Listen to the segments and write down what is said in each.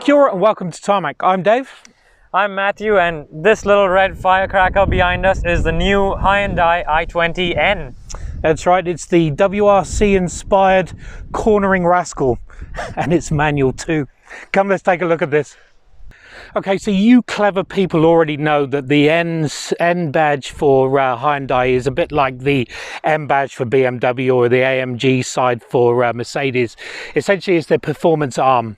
Kia ora and welcome to Tarmac. I'm Dave. I'm Matthew, and this little red firecracker behind us is the new Hyundai i20N. That's right, it's the WRC inspired cornering rascal, and it's manual too. Come, let's take a look at this. Okay, so you clever people already know that the N badge for Hyundai is a bit like the M badge for BMW or the AMG side for Mercedes. Essentially, it's their performance arm.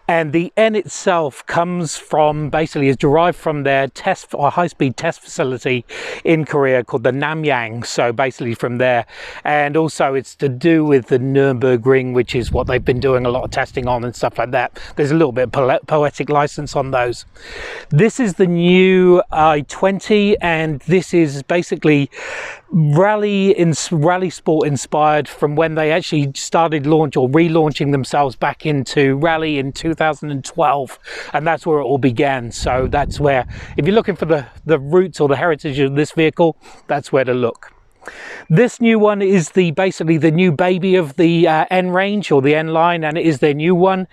And the N itself comes from, basically is derived from their test or high-speed test facility in Korea called the Namyang. So basically from there. And also it's to do with the Nürburgring, which is what they've been doing a lot of testing on and stuff like that. There's a little bit of poetic license on those. This is the new i20, and this is basically rally sport inspired from when they actually started relaunching themselves back into rally in 2012, and that's where it all began. So that's where, if you're looking for the roots or the heritage of this vehicle, that's where to look. This new one is basically the new baby of the N range or the N line, and it is their new one.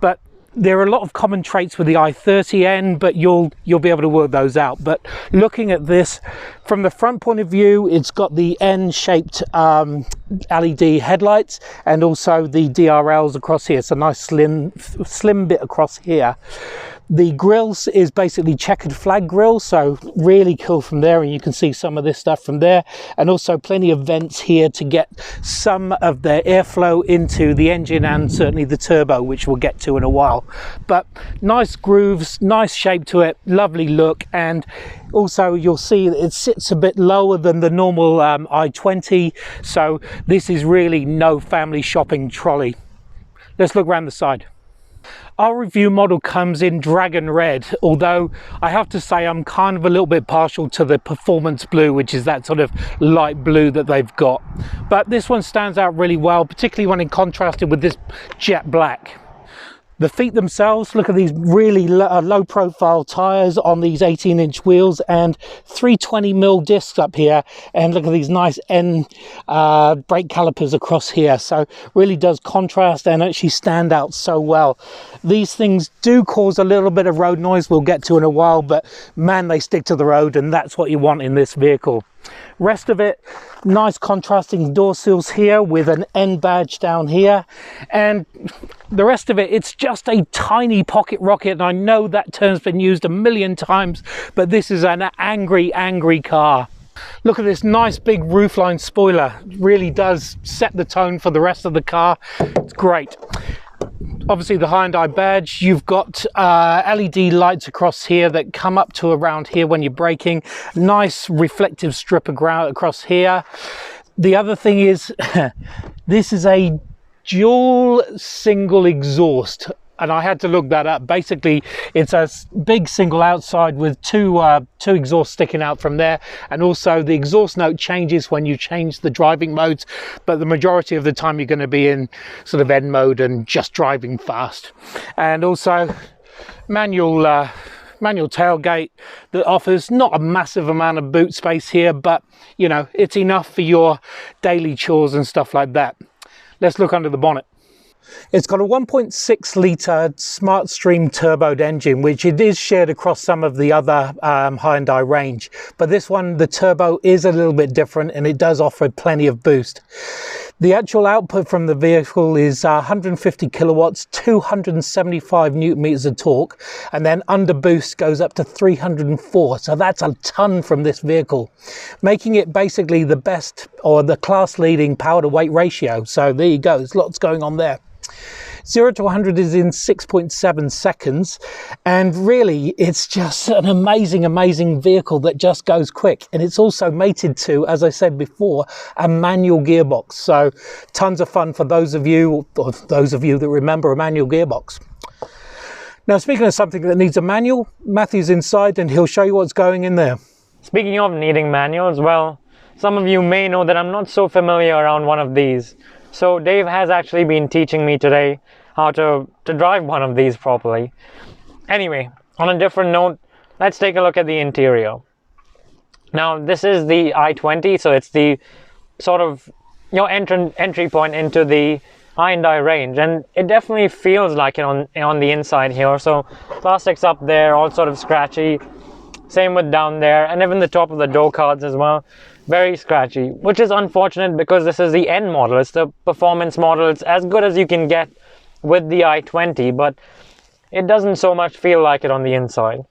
But there are a lot of common traits with the i30N, but you'll be able to work those out. But looking at this from the front point of view, it's got the N-shaped LED headlights and also the DRLs across here. It's a nice slim bit across here. The grills is basically checkered flag grill, so really cool from there, and you can see some of this stuff from there, and also plenty of vents here to get some of the airflow into the engine and certainly the turbo, which we'll get to in a while. But nice grooves, nice shape to it, lovely look, and also you'll see that it sits a bit lower than the normal i20, so this is really no family shopping trolley. Let's look around the side. Our review model comes in dragon red, although I have to say I'm kind of a little bit partial to the performance blue, which is that sort of light blue that they've got. But this one stands out really well, particularly when contrasted with this jet black. The feet themselves, look at these really low profile tires on these 18-inch wheels and 320mm discs up here, and look at these nice N brake calipers across here. So really does contrast and actually stand out so well. These things do cause a little bit of road noise, we'll get to in a while, but man, they stick to the road, and that's what you want in this vehicle. Rest of it, nice contrasting door sills here with an N badge down here, and the rest of it, it's just a tiny pocket rocket. And I know that term's been used a million times, but this is an angry car. Look at this nice big roofline spoiler, it really does set the tone for the rest of the car. It's great. Obviously the Hyundai badge, you've got LED lights across here that come up to around here when you're braking. Nice reflective strip of ground across here. The other thing is this is a dual single exhaust, and I had to look that up. Basically it's a big single outside with two exhausts sticking out from there, and also the exhaust note changes when you change the driving modes, but the majority of the time you're going to be in sort of N mode and just driving fast. And also manual tailgate that offers not a massive amount of boot space here, but you know, it's enough for your daily chores and stuff like that. Let's look under the bonnet. It's got a 1.6 litre SmartStream turboed engine, which it is shared across some of the other Hyundai range. But this one, the turbo is a little bit different, and it does offer plenty of boost. The actual output from the vehicle is 150 kilowatts, 275 newton meters of torque, and then under boost goes up to 304. So that's a ton from this vehicle, making it basically the best or the class leading power to weight ratio. So there you go, there's lots going on there. 0 to 100 is in 6.7 seconds, and really it's just an amazing vehicle that just goes quick. And it's also mated to, as I said before, a manual gearbox, so tons of fun for those of you that remember a manual gearbox. Now, speaking of something that needs a manual, Matthew's inside and he'll show you what's going in there. Speaking of needing manuals, well, some of you may know that I'm not so familiar around one of these. So Dave has actually been teaching me today how to drive one of these properly. Anyway, on a different note, let's take a look at the interior. Now, this is the i20, so it's the sort of your entry point into the Hyundai range, and it definitely feels like it on the inside here. So plastics up there, all sort of scratchy. Same with down there, and even the top of the door cards as well, very scratchy, which is unfortunate because this is the N model. It's the performance model. It's as good as you can get with the i20, but it doesn't so much feel like it on the inside.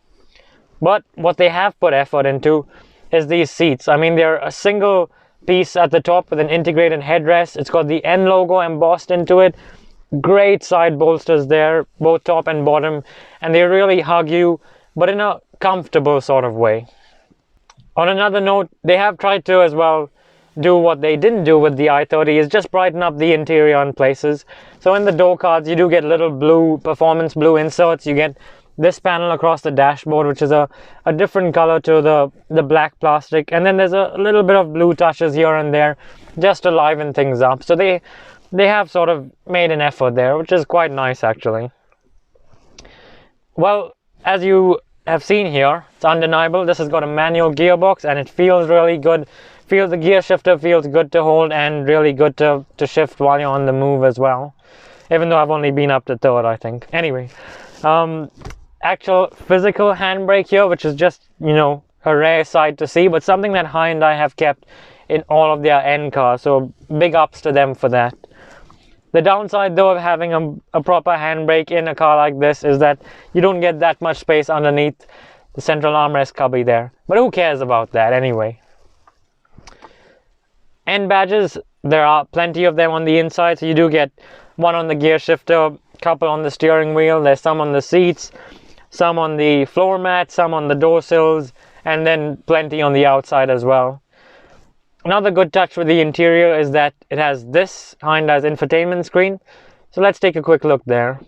But what they have put effort into is these seats. I mean, they're a single piece at the top with an integrated headrest. It's got the N logo embossed into it. Great side bolsters there, both top and bottom, and they really hug you, but in a comfortable sort of way. On another note, they have tried to as well do what they didn't do with the i30, is just brighten up the interior in places. So in the door cards, you do get little blue, performance blue inserts. You get this panel across the dashboard, which is a different color to the black plastic, and then there's a little bit of blue touches here and there just to liven things up. So they have sort of made an effort there, which is quite nice actually. Well, as you have seen here, it's undeniable, this has got a manual gearbox and it feels really good. The gear shifter feels good to hold and really good to shift while you're on the move as well, even though I've only been up to third, I think. Anyway, actual physical handbrake here, which is just, you know, a rare sight to see, but something that Hyundai have kept in all of their N cars, so big ups to them for that. The downside though of having a proper handbrake in a car like this is that you don't get that much space underneath the central armrest cubby there, but who cares about that anyway. N badges, there are plenty of them on the inside, so you do get one on the gear shifter, couple on the steering wheel, there's some on the seats, some on the floor mat, some on the door sills, and then plenty on the outside as well. Another good touch with the interior is that it has this Hyundai's infotainment screen. So let's take a quick look there.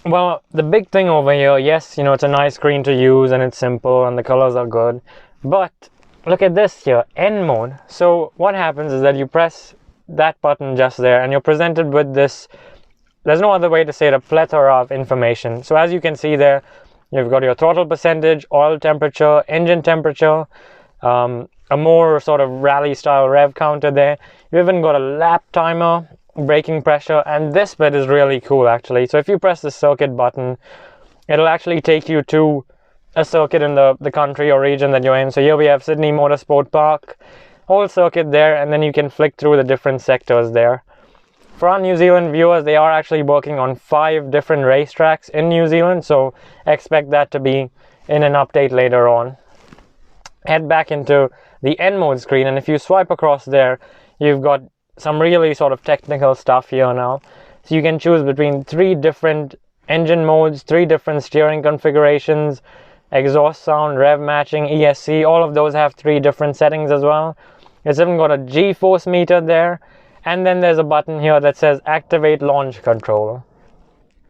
Well, the big thing over here, yes, you know, it's a nice screen to use and it's simple and the colors are good. But look at this here, N mode. So what happens is that you press that button just there and you're presented with this, there's no other way to say it, a plethora of information. So as you can see there, you've got your throttle percentage, oil temperature, engine temperature, a more sort of rally style rev counter there. You've even got a lap timer, braking pressure, and this bit is really cool actually. So if you press the circuit button, it'll actually take you to a circuit in the country or region that you're in. So here we have Sydney Motorsport Park, whole circuit there, and then you can flick through the different sectors there. For our New Zealand viewers, they are actually working on 5 different racetracks in New Zealand, so expect that to be in an update later on. Head back into the N mode screen, and if you swipe across there, you've got some really sort of technical stuff here now. So you can choose between 3 different engine modes, 3 different steering configurations, exhaust sound, rev matching, ESC, all of those have 3 different settings as well. It's even got a G-force meter there, and then there's a button here that says activate launch control.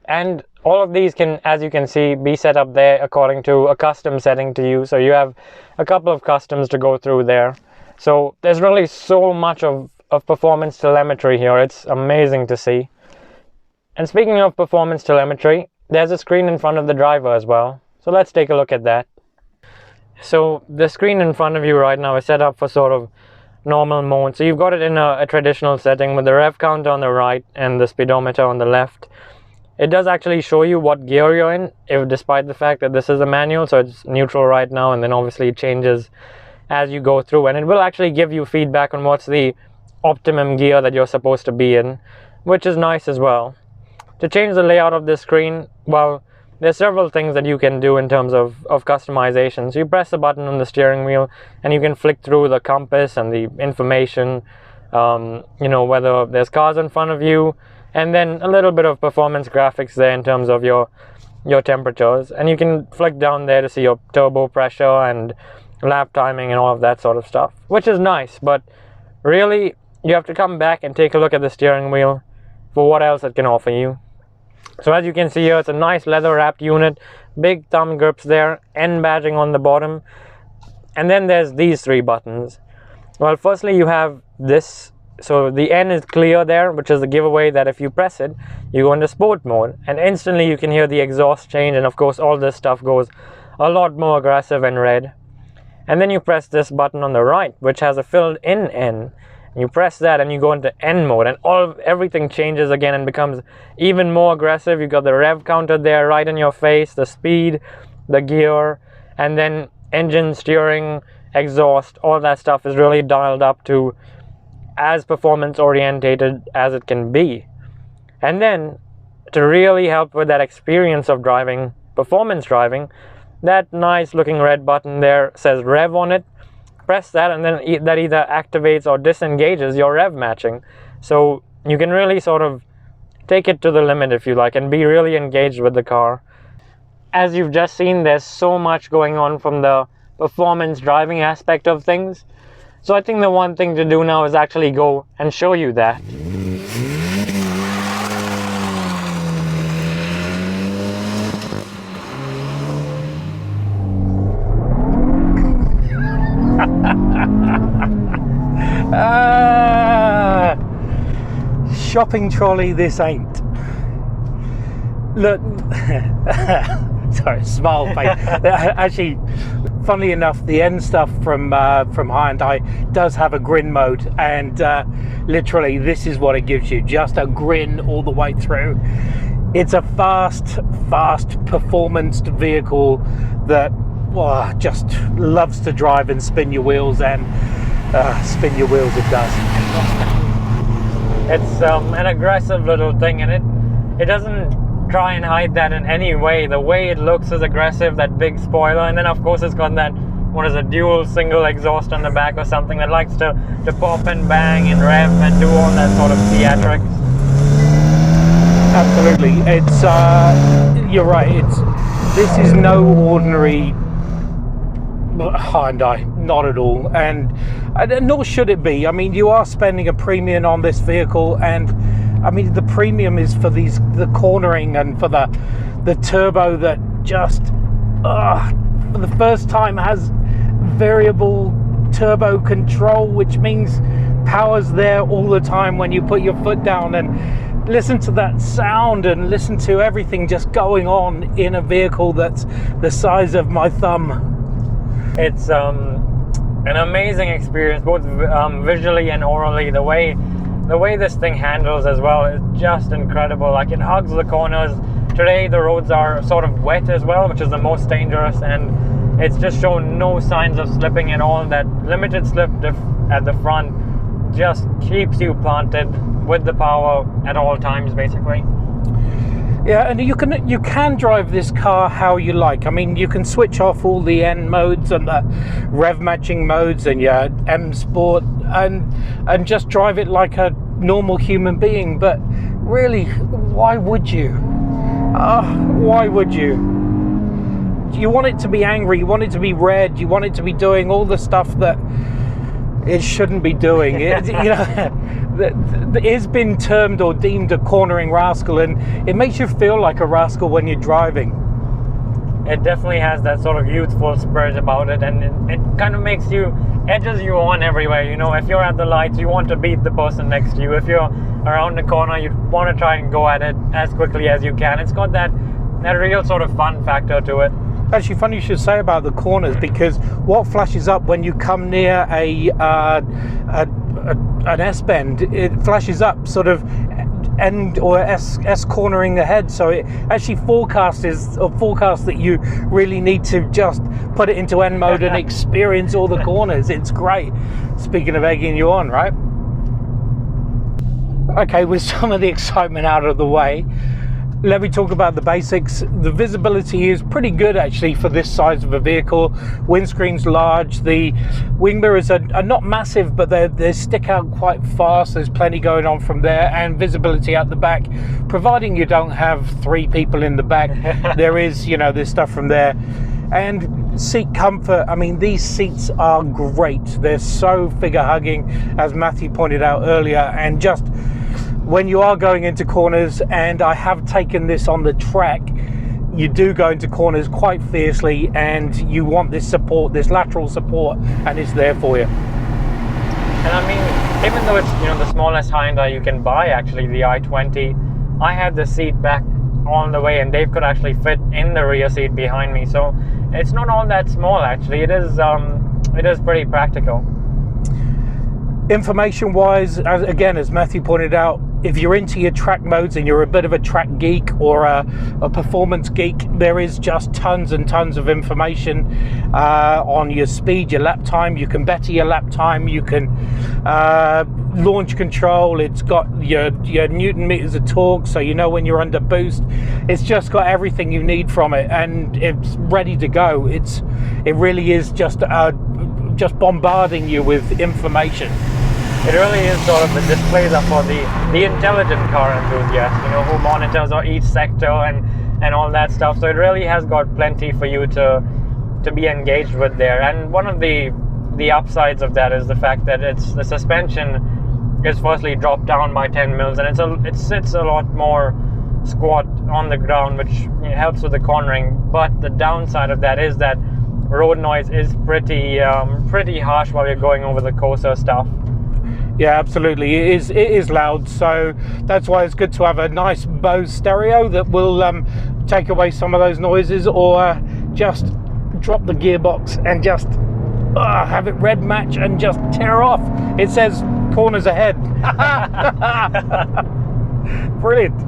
And all of these can, as you can see, be set up there according to a custom setting to you. So you have a couple of customs to go through there. So there's really so much of performance telemetry here. It's amazing to see. And speaking of performance telemetry, there's a screen in front of the driver as well. So let's take a look at that. So the screen in front of you right now is set up for sort of normal mode. So you've got it in a traditional setting with the rev counter on the right and the speedometer on the left. It does actually show you what gear you're in, despite the fact that this is a manual, so it's neutral right now, and then obviously it changes as you go through, and it will actually give you feedback on what's the optimum gear that you're supposed to be in, which is nice as well. To change the layout of this screen, well, there's several things that you can do in terms of customization. So you press the button on the steering wheel and you can flick through the compass and the information, you know, whether there's cars in front of you, and then a little bit of performance graphics there in terms of your temperatures, and you can flick down there to see your turbo pressure and lap timing and all of that sort of stuff, which is nice. But really, you have to come back and take a look at the steering wheel for what else it can offer you. So as you can see here, it's a nice leather wrapped unit, big thumb grips there, N badging on the bottom, and then there's these 3 buttons. Well, firstly you have this. So the N is clear there, which is the giveaway that if you press it, you go into sport mode, and instantly you can hear the exhaust change, and of course all this stuff goes a lot more aggressive and red. And then you press this button on the right, which has a filled in N, You press that and you go into N mode, and everything changes again and becomes even more aggressive. You got the rev counter there right in your face, the speed, the gear, and then engine, steering, exhaust, all that stuff is really dialed up to as performance orientated as it can be. And then to really help with that experience of driving, performance driving, that nice looking red button there says rev on it. Press that, and then that either activates or disengages your rev matching. So you can really sort of take it to the limit, if you like, and be really engaged with the car. As you've just seen, there's so much going on from the performance driving aspect of things. So I think the one thing to do now is actually go and show you that. Shopping trolley this ain't. Look, sorry, smile face. Actually, funnily enough, the N stuff from Hyundai does have a grin mode, and literally this is what it gives you, just a grin all the way through. It's a fast performance vehicle that just loves to drive and spin your wheels, and spin your wheels it does. It's an aggressive little thing, and it doesn't try and hide that in any way. The way it looks is aggressive, that big spoiler, and then of course it's got that, what is a dual single exhaust on the back or something that likes to pop and bang and rev and do all that sort of theatrics. Absolutely, it's you're right, this is no ordinary Hyundai, not at all, and nor should it be. I mean, you are spending a premium on this vehicle, and I mean the premium is for the cornering and for the turbo that just for the first time has variable turbo control, which means power's there all the time when you put your foot down. And listen to that sound, and listen to everything just going on in a vehicle that's the size of my thumb. It's an amazing experience, both visually and orally. The way this thing handles as well is just incredible. Like, it hugs the corners. Today the roads are sort of wet as well, which is the most dangerous, and it's just shown no signs of slipping at all. That limited slip diff at the front just keeps you planted with the power at all times, basically. Yeah, and you can drive this car how you like. I mean, you can switch off all the N modes and the rev matching modes and your M Sport and just drive it like a normal human being. But really, why would you? Why would you? You want it to be angry, you want it to be red, you want it to be doing all the stuff that it shouldn't be doing. It has been termed or deemed a cornering rascal, and it makes you feel like a rascal when you're driving. It definitely has that sort of youthful spirit about it, and it kind of edges you on everywhere. You know, if you're at the lights, you want to beat the person next to you. If you're around the corner, you want to try and go at it as quickly as you can. It's got that real sort of fun factor to it. Actually, funny you should say about the corners, because what flashes up when you come near an S-bend, it flashes up sort of N or S cornering ahead, so it actually forecasts that you really need to just put it into N mode and experience all the corners. It's great. Speaking of egging you on, right? Okay, with some of the excitement out of the way, let me talk about the basics. The visibility is pretty good actually for this size of a vehicle. Windscreen's large, the wing mirrors are not massive, but they stick out quite fast. There's plenty going on from there, and visibility at the back, providing you don't have 3 people in the back. There is, there's stuff from there. And seat comfort, I mean, these seats are great. They're so figure hugging, as Matthew pointed out earlier, and just when you are going into corners, and I have taken this on the track, you do go into corners quite fiercely, and you want this support, this lateral support, and it's there for you. And I mean, even though it's the smallest Hyundai you can buy, actually the i20, I had the seat back on the way, and Dave could actually fit in the rear seat behind me, so it's not all that small actually. It is pretty practical. Information wise, again, as Matthew pointed out, if you're into your track modes and you're a bit of a track geek or a performance geek, there is just tons and tons of information on your speed, your lap time. You can better your lap time, you can launch control. It's got your Newton meters of torque, so you know when you're under boost. It's just got everything you need from it, and it's ready to go. It really is just bombarding you with information. It really is sort of the displacer for the intelligent car enthusiast, you know, who monitors each sector and all that stuff. So it really has got plenty for you to be engaged with there. And one of the upsides of that is the fact that the suspension is firstly dropped down by 10 mils, and it sits a lot more squat on the ground, which helps with the cornering. But the downside of that is that road noise is pretty harsh while you're going over the coarser stuff. Yeah, absolutely. It is loud, so that's why it's good to have a nice Bose stereo that will take away some of those noises, or just drop the gearbox and just have it red match and just tear off. It says corners ahead. Brilliant.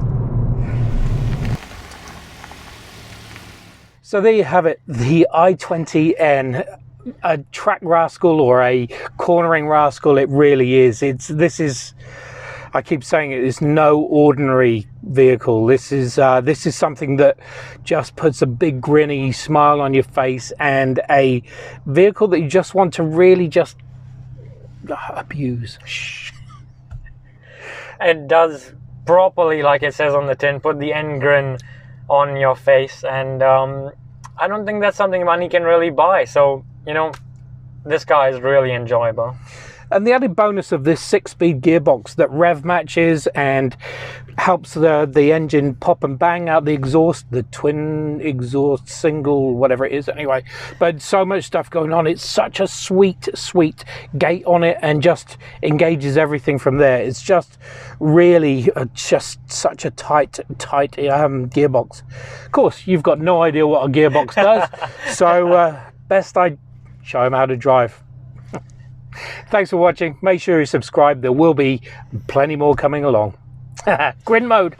So there you have it, the i20N. A track rascal or a cornering rascal. It really is. I keep saying it's no ordinary vehicle. This is something that just puts a big grinny smile on your face, and a vehicle that you just want to really just abuse. It does properly, like it says on the tin, put the N grin on your face, and I don't think that's something money can really buy. So, you know, this car is really enjoyable. And the added bonus of this 6-speed gearbox that rev matches and helps the engine pop and bang out the exhaust, the twin exhaust, single, whatever it is anyway. But so much stuff going on. It's such a sweet gate on it, and just engages everything from there. It's just really just such a tight gearbox. Of course, you've got no idea what a gearbox does, so best I show them how to drive. Thanks for watching. Make sure you subscribe. There will be plenty more coming along. Grin mode.